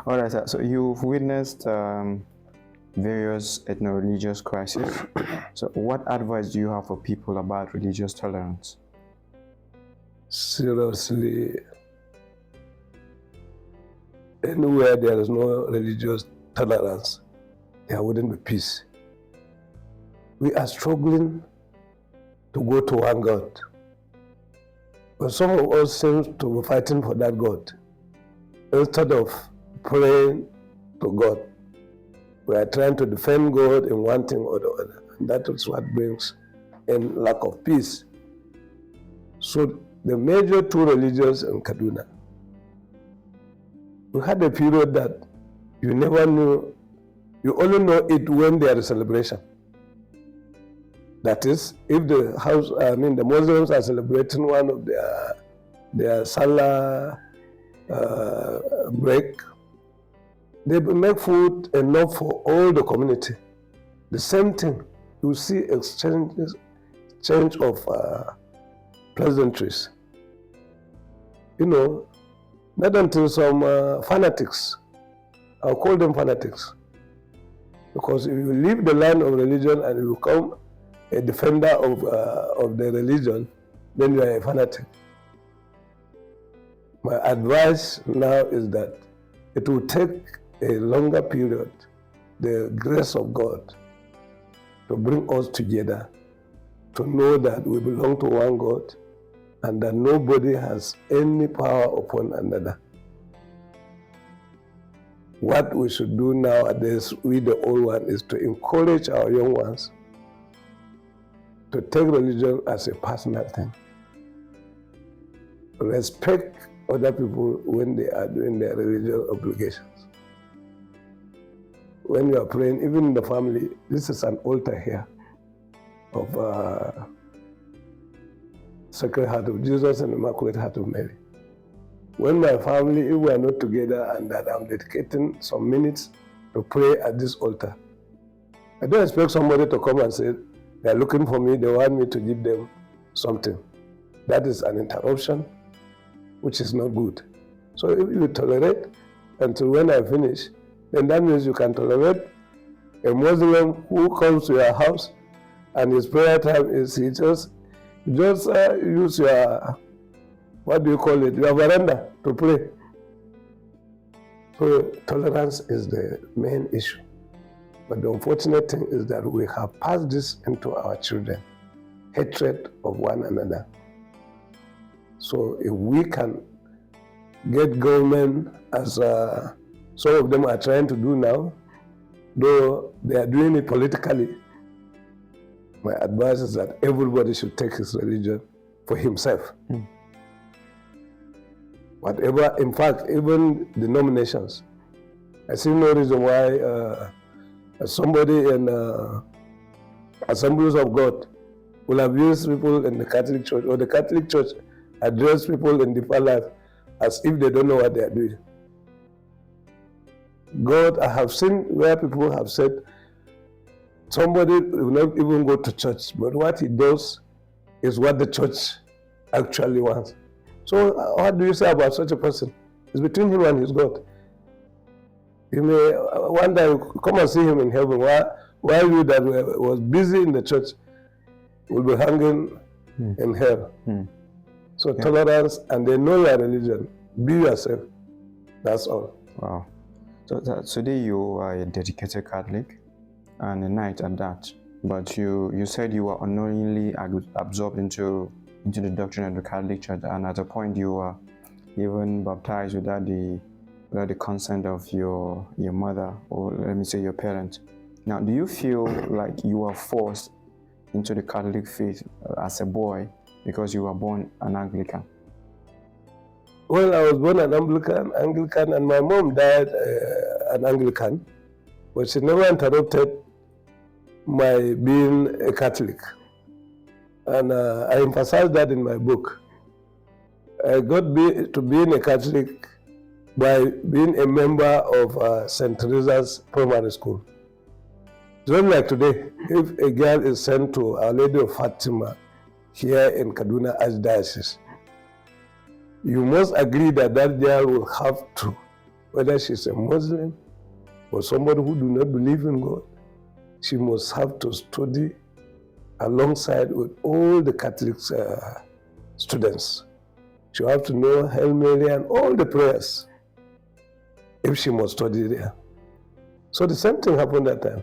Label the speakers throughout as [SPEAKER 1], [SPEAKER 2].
[SPEAKER 1] All right, sir. So you've witnessed various ethno-religious crises. So what advice do you have for people about religious tolerance?
[SPEAKER 2] Seriously, anywhere there is no religious tolerance, there wouldn't be peace. We are struggling to go to one God. But some of us seem to be fighting for that God instead of praying to God. We are trying to defend God in one thing or the other. And that is what brings in lack of peace. So the major two religions in Kaduna, we had a period that you never knew, you only know it when there is celebration. That is, if the Muslims are celebrating one of their Salah break, they make food enough for all the community. The same thing, you see exchange of pleasantries. You know, not until some fanatics, I'll call them fanatics, because if you leave the line of religion and you become a defender of the religion, then you are a fanatic. My advice now is that it will take a longer period, the grace of God, to bring us together, to know that we belong to one God and that nobody has any power upon another. What we should do nowadays, we the old one, is to encourage our young ones to take religion as a personal thing. Respect other people when they are doing their religious obligations. When you are praying, even in the family, this is an altar here of Sacred Heart of Jesus and Immaculate Heart of Mary. When my family, if we are not together and that I'm dedicating some minutes to pray at this altar, I don't expect somebody to come and say, they're looking for me, they want me to give them something. That is an interruption, which is not good. So if you tolerate until when I finish, then that means you can tolerate a Muslim who comes to your house and his prayer time is he just use your, what do you call it, your veranda to pray. So tolerance is the main issue. But the unfortunate thing is that we have passed this into our children, hatred of one another. So if we can get government, as some of them are trying to do now, though they are doing it politically, my advice is that everybody should take his religion for himself. Whatever, in fact, even denominations. I see no reason why somebody in Assemblies of God will abuse people in the Catholic Church, or the Catholic Church address people in deeper life as if they don't know what they are doing. God, I have seen where people have said, somebody will not even go to church, but what he does is what the church actually wants. So what do you say about such a person? It's between him and his God. You may one day come and see him in heaven, while you that was busy in the church will be hanging in hell. So tolerance, and they know your religion. Be yourself. That's all.
[SPEAKER 1] Wow. So today you are a dedicated Catholic and a knight at that. But you said you were unknowingly absorbed into the doctrine of the Catholic Church, and at a point you were even baptized without the consent of your mother, or let me say your parents. Now, do you feel like you were forced into the Catholic faith as a boy because you were born an Anglican?
[SPEAKER 2] Well, I was born an Anglican, and my mom died an Anglican, but she never interrupted my being a Catholic. And I emphasize that in my book. I got to being a Catholic by being a member of St. Teresa's primary school. Just like today, if a girl is sent to Our Lady of Fatima here in Kaduna Archdiocese, you must agree that that girl will have to whether she's a Muslim or somebody who do not believe in God, she must have to study alongside with all the Catholic students. She have to know Hail Mary and all the prayers if she must study there. So the same thing happened that time.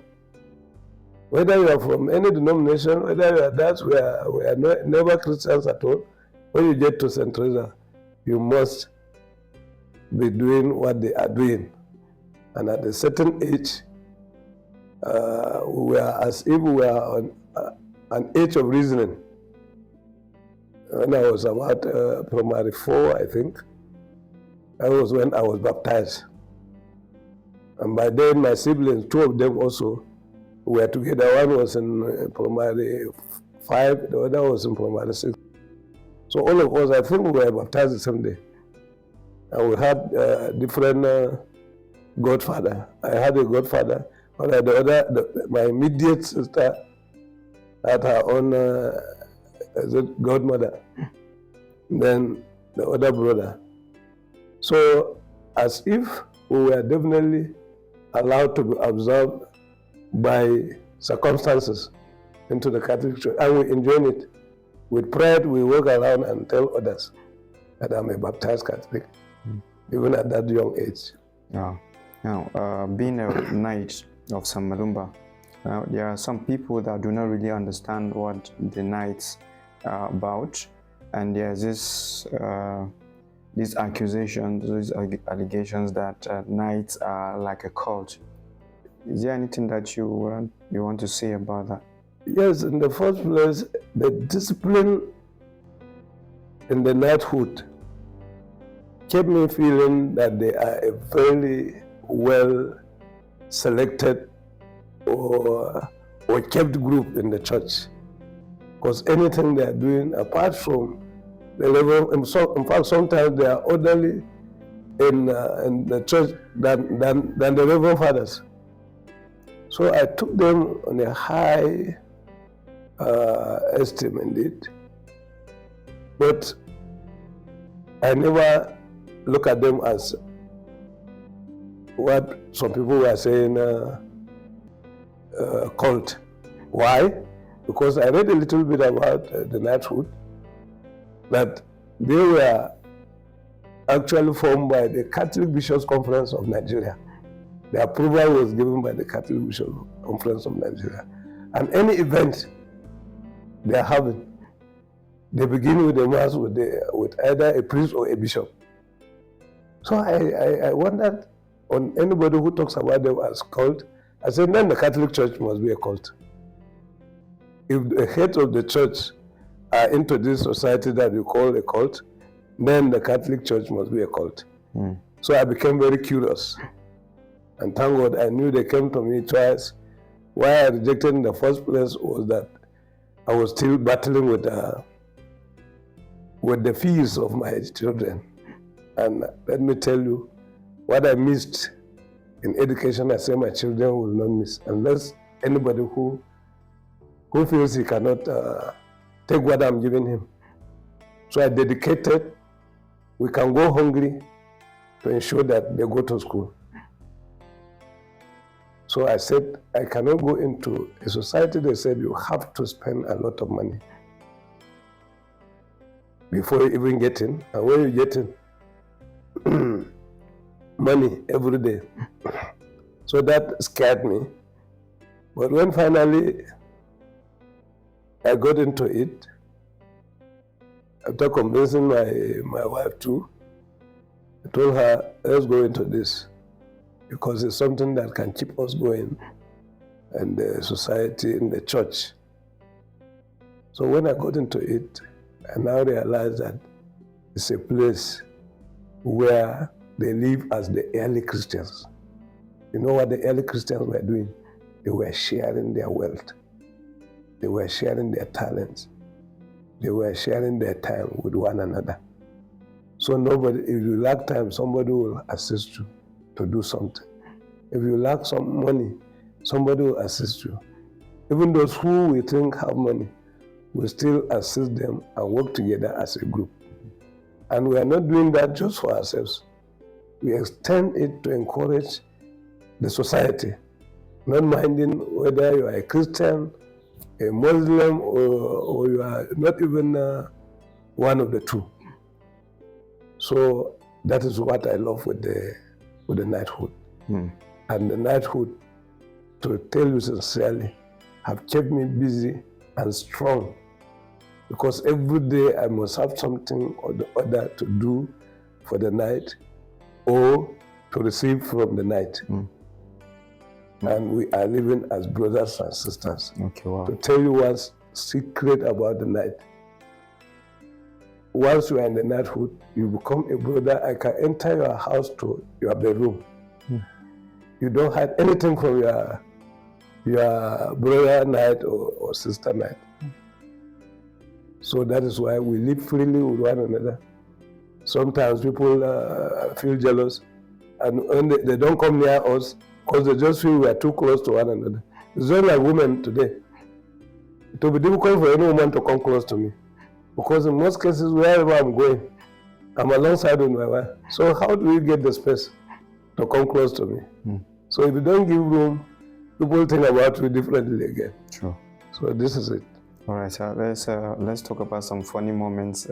[SPEAKER 2] Whether you are from any denomination, whether you are Dutch, we are never Christians at all, when you get to St. Teresa, you must be doing what they are doing. And at a certain age, we were as if we were on an age of reasoning. When I was about primary 4, I think, that was when I was baptized. And by then, my siblings, 2 of them also, were together. One was in primary 5, the other was in primary 6. So all of us, I think we were baptized the same day. And we had different godfather. I had a godfather, but my immediate sister had her own godmother. Then the other brother. So as if we were definitely allowed to be absorbed by circumstances into the Catholic Church, and we enjoy it. With pride, we walk around and tell others that I'm a baptized Catholic, even at that young age.
[SPEAKER 1] Yeah. Now, being a knight of San Malumba, there are some people that do not really understand what the knights are about, and there's these accusations, these allegations that knights are like a cult. Is there anything that you want to say about that?
[SPEAKER 2] Yes, in the first place, the discipline in the knighthood kept me feeling that they are a very well selected or kept group in the church. Because anything they are doing, apart from the level, in fact, sometimes they are orderly in the church than the Reverend Fathers. So I took them on a high esteem indeed, but I never look at them as what some people were saying cult. Why? Because I read a little bit about the knighthood, that they were actually formed by the Catholic Bishops' Conference of Nigeria. The approval was given by the Catholic Bishops' Conference of Nigeria. And any event they are having, they begin with the mass with either a priest or a bishop. So I wondered on anybody who talks about them as cult. I said, then the Catholic Church must be a cult. If the heads of the church are into this society that we call a cult, then the Catholic Church must be a cult. So I became very curious. And thank God I knew they came to me twice. Why I rejected in the first place was that I was still battling with the fears of my children. And let me tell you, what I missed in education, I say my children will not miss, unless anybody who feels he cannot take what I'm giving him. So I dedicated, we can go hungry to ensure that they go to school. So I said, I cannot go into a society that said you have to spend a lot of money before you even get in. And when you get in, money every day. So that scared me. But when finally I got into it, after convincing my wife too, I told her, let's go into this, because it's something that can keep us going in the society, in the church. So when I got into it, I now realized that it's a place where they live as the early Christians. You know what the early Christians were doing? They were sharing their wealth. They were sharing their talents. They were sharing their time with one another. So nobody, if you lack time, somebody will assist you to do something. If you lack some money, somebody will assist you. Even those who we think have money, we still assist them and work together as a group. And we are not doing that just for ourselves. we extend it to encourage the society, not minding whether you are a Christian, a Muslim, or you are not even one of the two. So that is what I love with the knighthood. And the knighthood, to tell you sincerely, have kept me busy and strong, because every day I must have something or the other to do for the knight or to receive from the knight. And we are living as brothers and sisters.
[SPEAKER 1] Okay, wow.
[SPEAKER 2] To tell you one secret about the knight. Once you are in the knighthood, you become a brother. I can enter your house to your bedroom. You don't hide anything from your brother knight or sister knight. So that is why we live freely with one another. Sometimes people feel jealous, and when they don't come near us, because they just feel we are too close to one another. It's just like women today. It will be difficult for any woman to come close to me, because in most cases, wherever I'm going, I'm alongside with my wife. So how do you get the space to come close to me? So if you don't give room, people think about you differently again.
[SPEAKER 1] True.
[SPEAKER 2] So this is it.
[SPEAKER 1] All right, let's talk about some funny moments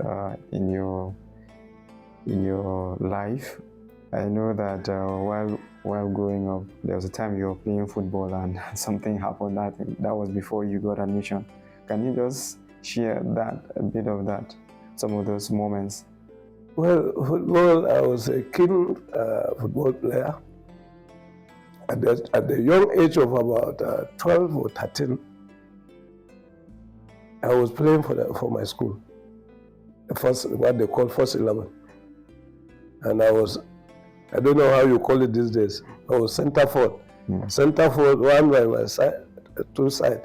[SPEAKER 1] in your life. I know that while growing up, there was a time you were playing football and something happened. That was before you got admission. Can you just share a bit of that, some of those moments?
[SPEAKER 2] Well, football, I was a keen football player. At the young age of about 12 or 13, I was playing for my school, what they call first 11. And I don't know how you call it these days. I was center forward. Center forward, one by my side, two side.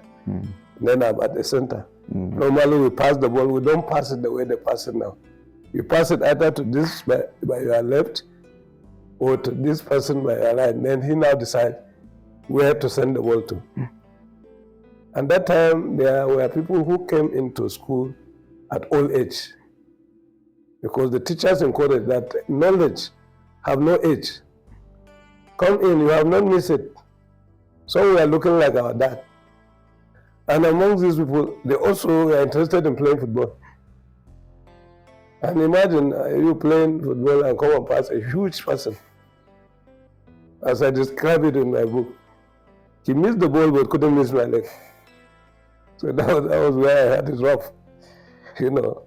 [SPEAKER 2] Then I'm at the center. Normally we pass the ball, we don't pass it the way they pass it now. You pass it either to this by your left or to this person by your right. Then he now decides where to send the ball to. And that time there were people who came into school at all age, because the teachers encouraged that knowledge have no age. Come in, you have not missed it. So we are looking like our dad. And among these people, they also were interested in playing football. And imagine you playing football and come and pass a huge person. As I describe it in my book, he missed the ball but couldn't miss my leg. So that was where I had it rough, you know.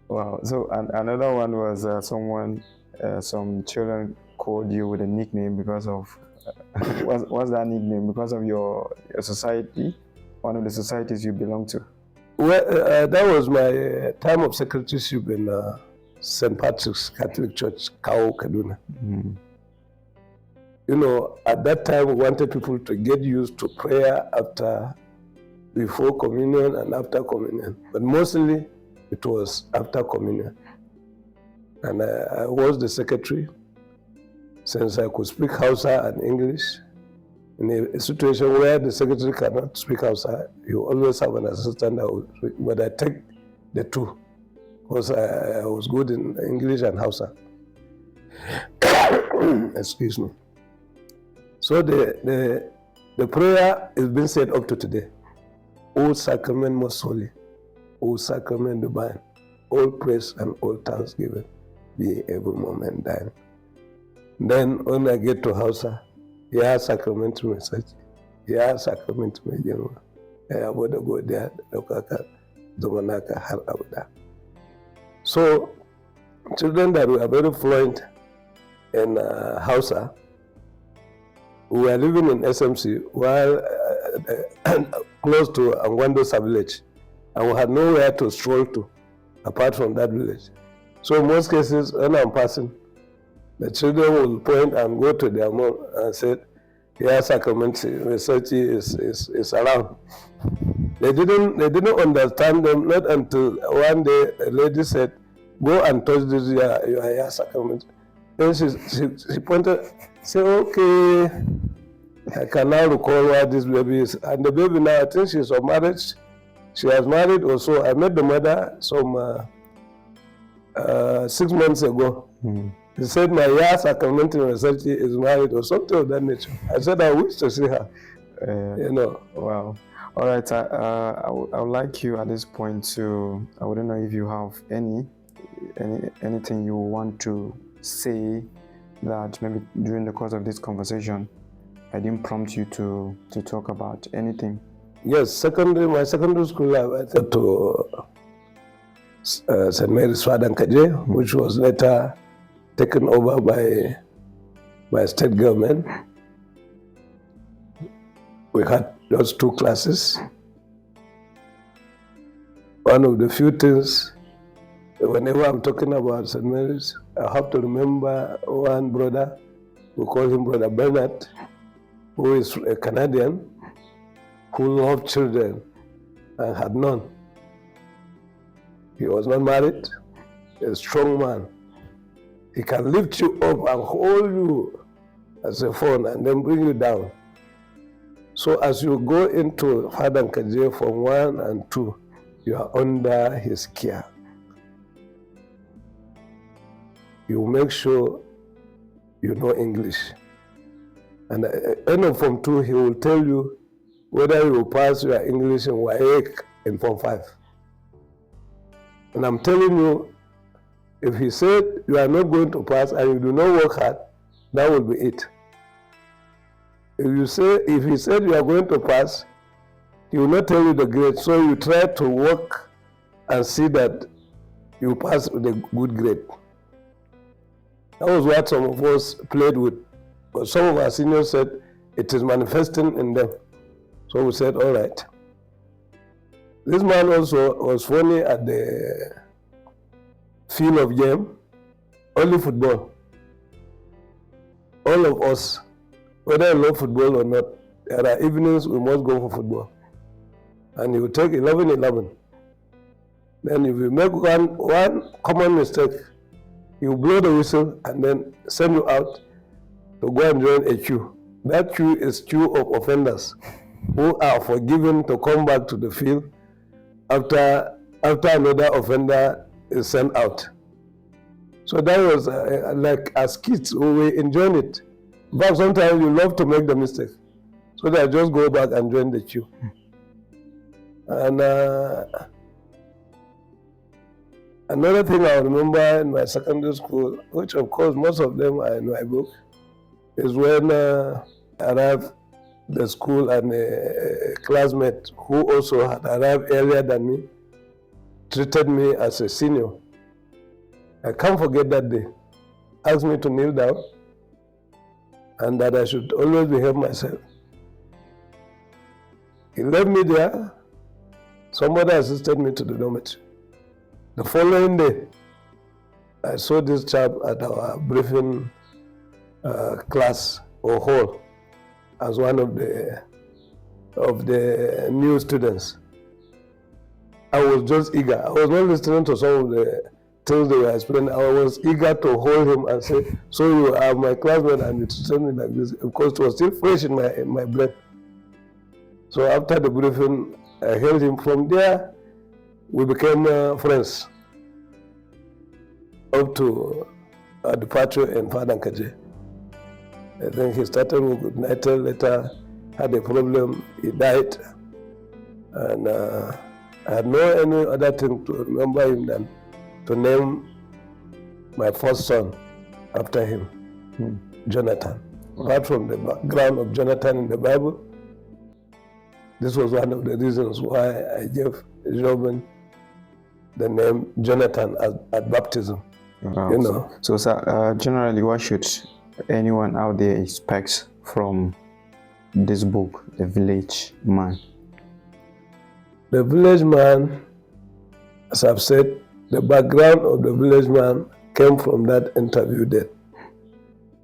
[SPEAKER 1] Wow. So another one was some children called you with a nickname because of what's that nickname? Because of your society, one of the societies you belong to.
[SPEAKER 2] Well, that was my time of secretaryship in St. Patrick's Catholic Church, Kao, Kaduna. You know, at that time we wanted people to get used to prayer before communion and after communion, but mostly it was after communion. And I was the secretary. Since I could speak Hausa and English, in a situation where the secretary cannot speak Hausa, you always have an assistant that would speak, but I take the two, because I was good in English and Hausa. Excuse me. So the prayer is being said up to today. O Sacrament Most Holy, O Sacrament Divine, all praise and all thanksgiving be every moment thine. Then when I get to Hausa, ya Sacrament Message, ya Sacrament Mejenwa, ya Boda Godia, Dokaka, Domanaka, Har Abda. So children that were very fluent in Hausa, we were living in SMC while close to Angwandosa village, and we had nowhere to stroll to apart from that village. So in most cases, when I'm passing, the children will point and go to their mom and say, "Yeah, Sacrament Research is around." They didn't understand them, not until one day a lady said, "Go and touch this your sacrament." Then she pointed, say, "Okay, I can now recall what this baby is." And the baby now, I think she's of marriage. She has married also. I met the mother some 6 months ago. He said, my Sacrament Most is married or something of that nature. I said, I wish to see her.
[SPEAKER 1] Wow. All right. I would like you at this point to, I wouldn't know if you have anything you want to say that maybe during the course of this conversation, I didn't prompt you to talk about anything.
[SPEAKER 2] Yes, my secondary school, I went to St. Mary's Fadan Kaje, which was later taken over by state government. We had those 2 classes. One of the few things, whenever I'm talking about St. Mary's, I have to remember one brother, we call him Brother Bernard, who is a Canadian, who loved children and had none. He was not married, a strong man. He can lift you up and hold you as a phone and then bring you down. So as you go into Fadan Kaje from 1 and 2, you are under his care. You make sure you know English. And at the end of Form 2, he will tell you whether you will pass your English in WAEC in Form 5. And I'm telling you, if he said you are not going to pass and you do not work hard, that will be it. If he said you are going to pass, he will not tell you the grade. So you try to work and see that you pass with a good grade. That was what some of us played with. But some of our seniors said it is manifesting in them. So we said, all right. This man also was funny at the field of game, only football. All of us, whether you love football or not, there are evenings we must go for football. And you take 11-11. Then if you make one common mistake, you blow the whistle and then send you out to go and join a queue. That queue is queue of offenders who are forgiven to come back to the field after another offender is sent out. So that was like as kids, we enjoyed it. But sometimes you love to make the mistake. So they just go back and join the queue. And another thing I remember in my secondary school, which of course most of them are in my book, is when I arrived the school and a classmate who also had arrived earlier than me treated me as a senior. I can't forget that day. Asked me to kneel down and that I should always behave myself. He left me there. Somebody assisted me to the dormitory. The following day, I saw this chap at our briefing class or hall as one of the new students. I was just eager. I was not listening to some of the things they were explaining. I was eager to hold him and say, so you are my classmate and you treated me like this. Of course, it was still fresh in my brain. So after the briefing, I held him. From there, we became friends up to our departure in Fadan Kaje. I think he started with United, later had a problem, he died. And I had no any other thing to remember him than to name my first son after him, Jonathan. Apart from the background of Jonathan in the Bible, this was one of the reasons why I gave Joven the name Jonathan at baptism.
[SPEAKER 1] Wow.
[SPEAKER 2] You know.
[SPEAKER 1] So generally, what should anyone out there expect from this book, The Village Man?
[SPEAKER 2] The Village Man, as I've said, the background of the Village Man came from that interview there.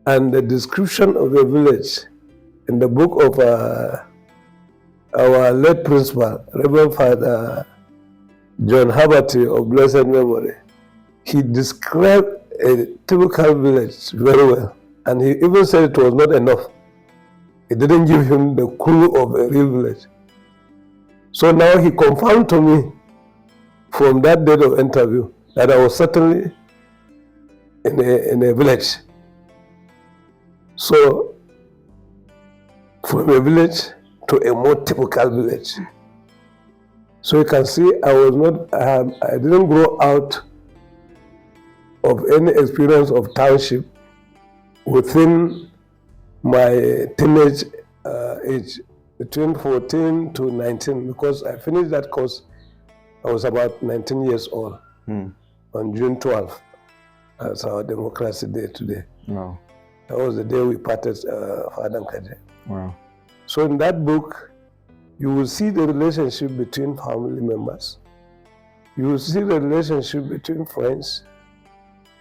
[SPEAKER 2] And the description of the village in the book of our late principal, Reverend Father John Haberty of blessed memory, he described a typical village very well. And he even said it was not enough. It didn't give him the clue of a real village. So now he confirmed to me from that date of interview that I was certainly in a village. So from a village to a more typical village. So you can see I didn't grow out of any experience of township within my teenage age, between 14 to 19, because I finished that course, I was about 19 years old on June 12th. That's our Democracy Day today.
[SPEAKER 1] Wow.
[SPEAKER 2] That was the day we parted Fadan Kaje.
[SPEAKER 1] Wow.
[SPEAKER 2] So in that book, you will see the relationship between family members. You will see the relationship between friends.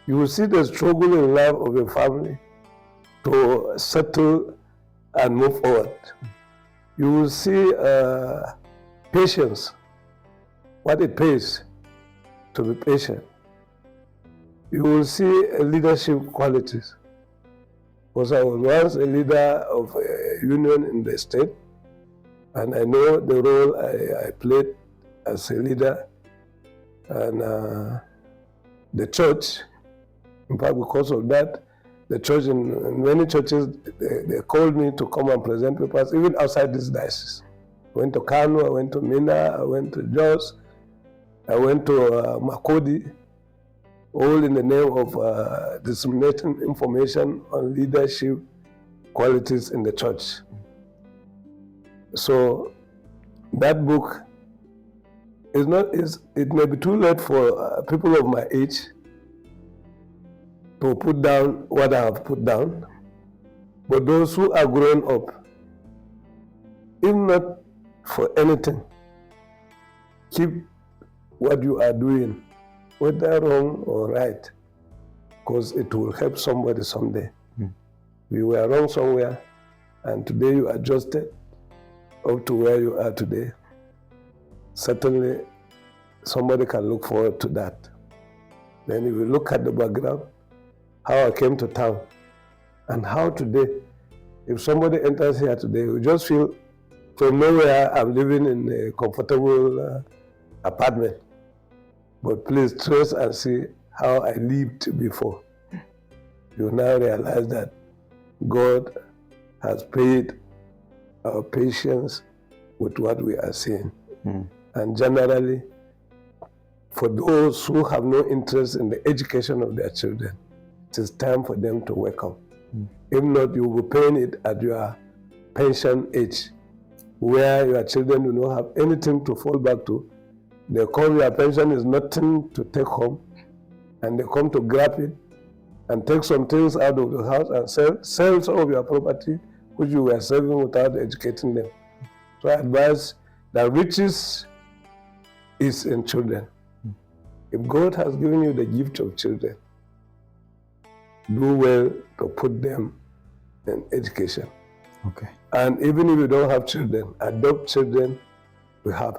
[SPEAKER 2] You will see the struggle in life of a family to settle and move forward. You will see patience, what it pays to be patient. You will see leadership qualities. Because I was once a leader of a union in the state, and I know the role I played as a leader. And the church, in fact, because of that, the church in many churches, they called me to come and present papers, even outside this diocese. I went to Kano, I went to Mina, I went to Jos, I went to Makodi, all in the name of disseminating information on leadership qualities in the church. So that book it may be too late for people of my age to put down what I have put down, but those who are grown up, if not for anything, keep what you are doing, whether wrong or right, because it will help somebody someday. You were wrong somewhere, and today you adjusted up to where you are today. Certainly, somebody can look forward to that. Then if you look at the background, how I came to town, and how today, if somebody enters here today, you just feel from nowhere I'm living in a comfortable apartment. But please trace and see how I lived before. You now realize that God has paid our patience with what we are seeing. And generally, for those who have no interest in the education of their children, it is time for them to wake up. If not, you will be paying it at your pension age, where your children do not have anything to fall back to. They come, your pension is nothing to take home, and they come to grab it and take some things out of the house and sell some of your property, which you were saving without educating them. So I advise that riches is in children. If God has given you the gift of children, do well to put them in education.
[SPEAKER 1] Okay.
[SPEAKER 2] And even if you don't have children, adopt children.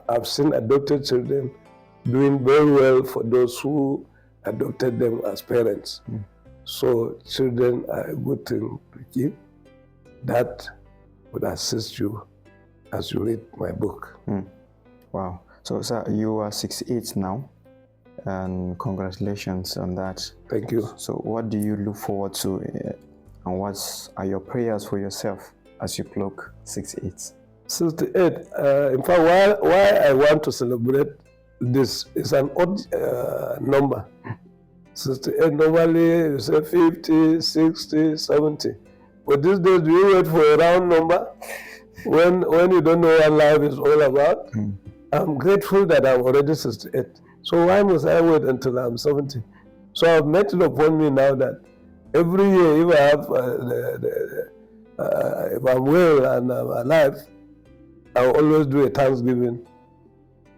[SPEAKER 2] I've seen adopted children doing very well for those who adopted them as parents. So children are a good thing to keep. That would assist you as you read my book.
[SPEAKER 1] Wow. So, sir, you are 68 now, and congratulations on that.
[SPEAKER 2] Thank you.
[SPEAKER 1] So what do you look forward to, and what are your prayers for yourself as you clock 68?
[SPEAKER 2] 68. In fact, why I want to celebrate this is an odd number. 68, normally you say 50, 60, 70. But these days, do you wait for a round number when you don't know what life is all about? I'm grateful that I'm already 68. So why must I wait until I'm 70? So I've made it upon me now that every year, if I have, if I'm well and I'm alive, I'll always do a Thanksgiving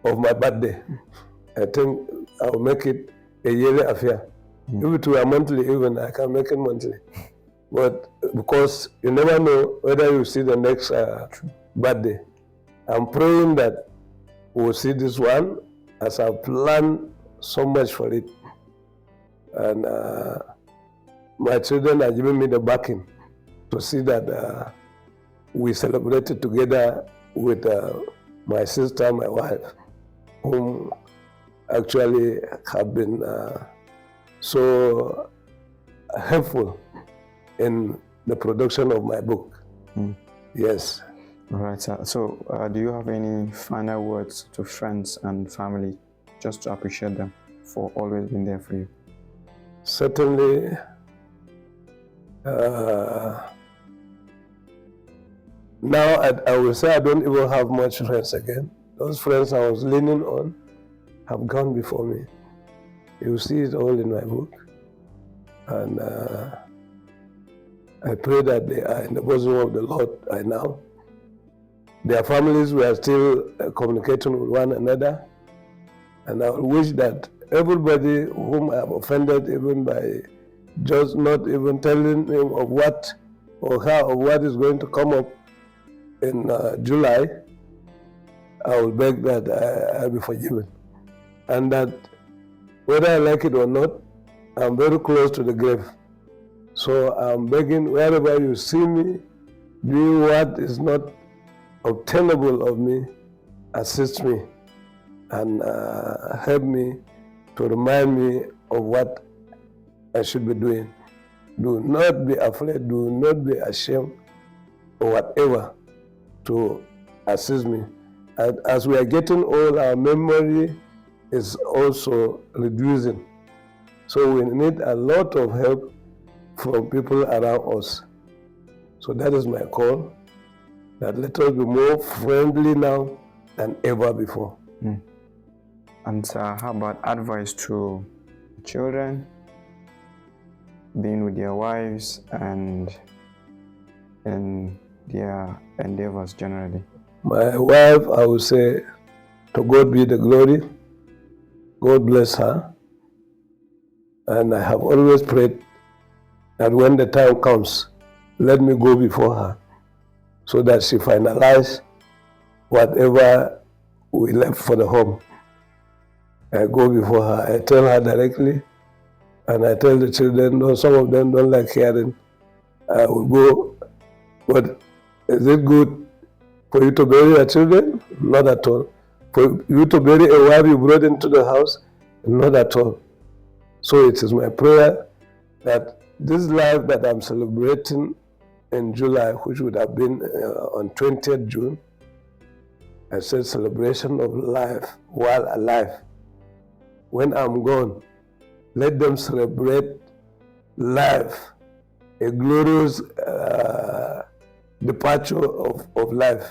[SPEAKER 2] of my birthday. I think I'll make it a yearly affair. If it were monthly, even I can make it monthly. But because you never know whether you see the next birthday, I'm praying that we'll see this one as I've planned so much for it. And my children are giving me the backing to see that we celebrate it together with my sister, my wife, whom actually have been so helpful in the production of my book. Yes.
[SPEAKER 1] All right, sir. So, do you have any final words to friends and family, just to appreciate them for always being there for you?
[SPEAKER 2] Certainly, now I will say I don't even have much friends again. Those friends I was leaning on have gone before me. You see it all in my book. And I pray that they are in the bosom of the Lord right now. Their families were still communicating with one another. And I wish that everybody whom I have offended, even by just not even telling him of what or her or what is going to come up in July, I will beg that I be forgiven. And that whether I like it or not, I'm very close to the grave. So I'm begging, wherever you see me doing what is not obtainable of me, assist me and help me to remind me of what I should be doing. Do not be afraid, do not be ashamed or whatever to assist me. And as we are getting old, our memory is also reducing. So we need a lot of help from people around us. So that is my call, that let us be more friendly now than ever before.
[SPEAKER 1] And how about advice to children, being with their wives and in their endeavors generally?
[SPEAKER 2] My wife, I would say, to God be the glory. God bless her. And I have always prayed that when the time comes, let me go before her so that she finalize whatever we left for the home. I go before her, I tell her directly, and I tell the children, though some of them don't like hearing, I will go, but is it good for you to bury your children? Not at all. For you to bury a wife you brought into the house? Not at all. So it is my prayer that this life that I'm celebrating in July, which would have been on 20th June, I said celebration of life while alive. When I'm gone, let them celebrate life, a glorious departure of life.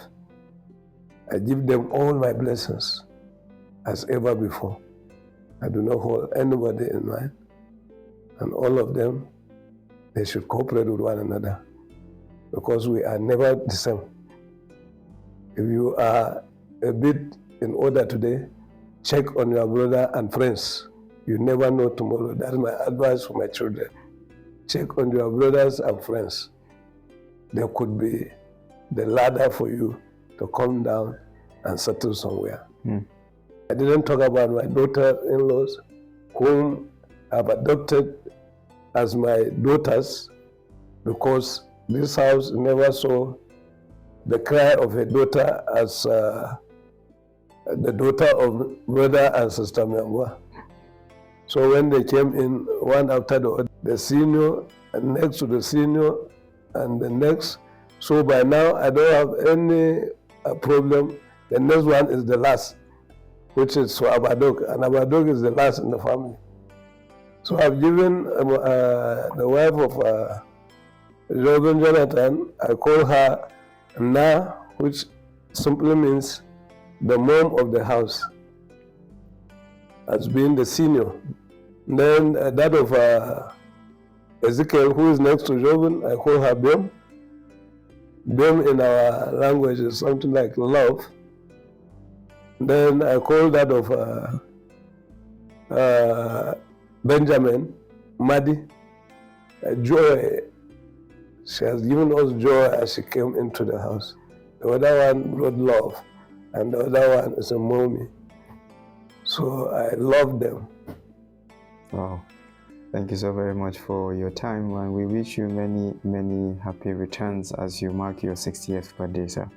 [SPEAKER 2] I give them all my blessings as ever before. I do not hold anybody in mind. And all of them, they should cooperate with one another because we are never the same. If you are a bit in order today, check on your brother and friends. You never know tomorrow. That's my advice for my children. Check on your brothers and friends. There could be the ladder for you to come down and settle somewhere. I didn't talk about my daughter-in-laws, whom I've adopted as my daughters, because this house never saw the cry of a daughter as the daughter of brother and sister memoir. So when they came in one after the other, the senior and next to the senior and the next, so by now I don't have any problem. The next one is the last, which is so Abadok, and Abadok is the last in the family. So I've given the wife of Reverend Jonathan, I call her Na, which simply means the mom of the house, as being the senior. Then that of Ezekiel, who is next to Joven, I call her Bem. Bem in our language is something like love. Then I call that of Benjamin, Madi, joy. She has given us joy as she came into the house. The other one brought love, and the other one is a mommy. So I love them.
[SPEAKER 1] Wow. Thank you so very much for your time, and we wish you many, many happy returns as you mark your 60th birthday, sir.